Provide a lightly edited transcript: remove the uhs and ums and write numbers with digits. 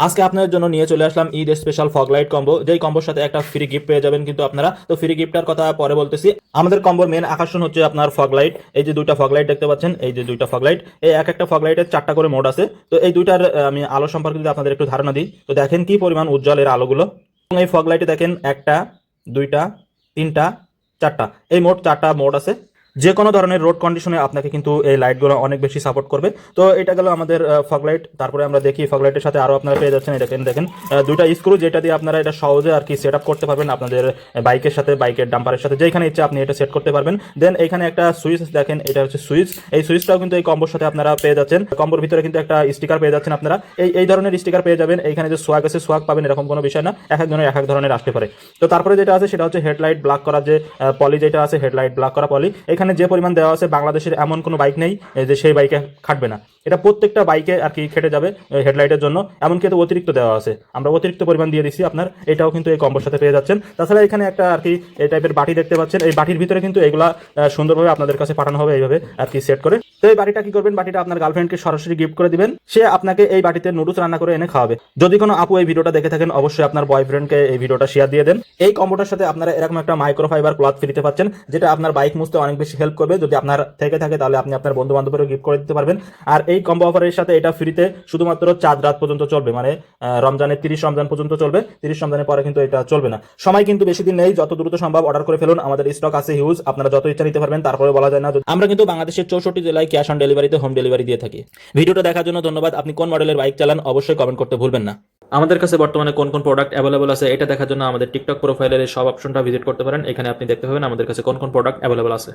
আজকে আপনাদের জন্য নিয়ে চলে আসলাম Eid special Fogg light combo, যেই কম্বোর সাথে একটা ফ্রি গিফট পেয়ে যাবেন কিন্তু আপনারা। তো ফ্রি গিফটের কথা পরে বলতেছি। আমাদের কম্বোর মেন আকর্ষণ হচ্ছে আপনার ফগ লাইট। এই যে দুইটা ফগ লাইট দেখতে পাচ্ছেন, এই যে দুইটা ফগ লাইট, এই এক একটা ফগ লাইটের 4টা করে মোড আছে। তো এই দুইটার আমি আলো সম্পর্কে যদি আপনাদের একটু ধারণা দিই, তো দেখেন কি পরিমাণ উজ্জ্বল এর আলোগুলো। এবং এই ফগ লাইটে দেখেন একটা, দুইটা, তিনটা, 4টা, এই মোট 4টা মোড আছে। যে কোনো ধরনের রোড কন্ডিশনে আপনাকে কিন্তু এই লাইটগুলো অনেক বেশি সাপোর্ট করবে। তো এটা গেল আমাদের ফগ লাইট। তারপরে আমরা দেখি ফগ লাইটের সাথে আরও আপনারা পেয়ে যাচ্ছেন, দেখেন দেখেন দুইটা স্ক্রু, যেটা দিয়ে আপনারা এটা সহজে আর কি সেট আপ করতে পারবেন আপনাদের বাইকের সাথে, বাইকের ডাম্পারের সাথে, যেখানে ইচ্ছা আপনি এটা সেট করতে পারবেন। দেন এখানে একটা সুইচ দেখেন, এটা হচ্ছে সুইচ। এই সুইচটাও কিন্তু এই কম্বোর সাথে আপনারা পেয়ে যাচ্ছেন। কম্বোর ভিতরে কিন্তু একটা স্টিকার পেয়ে যাচ্ছেন আপনারা, এই ধরনের স্টিকার পেয়ে যাবেন। এইখানে যে সোয়াগ আছে, সোয়াগ পাবেন এরকম কোনো বিষয় না, এক এক ধরনের এক এক ধরনের আসতে পারে। তো তারপরে যেটা আছে সেটা হচ্ছে হেডলাইট ব্লক করা, যে পলি যেটা আছে, হেডলাইট ব্লক করা পলি। এখানে যে পরিমাণ দেওয়া আছে, বাংলাদেশের এমন কোনো বাইক নেই যে সেই বাইকে খাটবে না। এটা প্রত্যেকটা বাইকে আর কি খেটে যাবে হেডলাইটের জন্য। এমনকি এতে অতিরিক্ত দেওয়া আছে, আমরা অতিরিক্ত পরিমাণ দিয়ে দিচ্ছি আপনার। এটাও কিন্তু এই কম্বোর সাথে পেয়ে যাচ্ছেন। তাছাড়া এখানে একটা আর কি এই টাইপের বাটি দেখতে পাচ্ছেন। এই বাটির ভিতরে কিন্তু এগুলা সুন্দরভাবে আপনাদের কাছে পাঠানো হবে এইভাবে আর কি সেট করে। তো এই বাটিটা কি করবেন, বাটিটা আপনার গার্লফ্রেন্ডকে সরাসরি গিফট করে দিবেন। সে আপনাকে এই বাটিতে নুডলস রান্না করে এনে খাওয়াবে। যদি কোনো আপু এই ভিডিওটা দেখে থাকেন, অবশ্যই আপনার বয়ফ্রেন্ডকে এই ভিডিওটা শেয়ার দিয়ে দেন। এই কম্বোটার সাথে আপনারা এরকম একটা মাইক্রোফাইবার ক্লথ ফ্রিতে পাচ্ছেন, যেটা আপনার বাইক মুছতে অনেক বেশি হেল্প করবে। যদি আপনার থেকে থাকে তাহলে আপনি আপনার বন্ধু বান্ধবেরও গিফট করে দিতে পারবেন। আর এই কম্বো অফারের সাথে এটা ফ্রিতে শুধুমাত্র 4 রাত পর্যন্ত চলবে, মানে রমজানের 30 রমজান পর্যন্ত চলবে। 30 রমজানের পরে কিন্তু এটা চলবে না। সময় কিন্তু বেশি দিন নেই, যত দ্রুত সম্ভব অর্ডার করে ফেলুন। আমাদের স্টক আছে হিউজ, আপনারা যত ইচ্ছা নিতে পারবেন। তারপরে বলা যায় না, আমরা কিন্তু বাংলাদেশের 64 জেলায় ক্যাশ অন ডেলিভারিতে হোম ডেলিভারি দিয়ে থাকি। ভিডিওটা দেখার জন্য ধন্যবাদ। আপনি কোন মডেলের বাইক চালান অবশ্যই কমেন্ট করতে ভুলবেন না। আমাদের কাছে বর্তমানে কোন কোন প্রোডাক্ট অ্যাভেলেবল আছে এটা দেখার জন্য আমাদের টিকটক প্রোফাইলের সব অপশনটা ভিজিট করতে পারেন। এখানে আপনি দেখতে পাবেন আমাদের কাছে কোন কোন প্রোডাক্ট অ্যাভেলেবল আছে।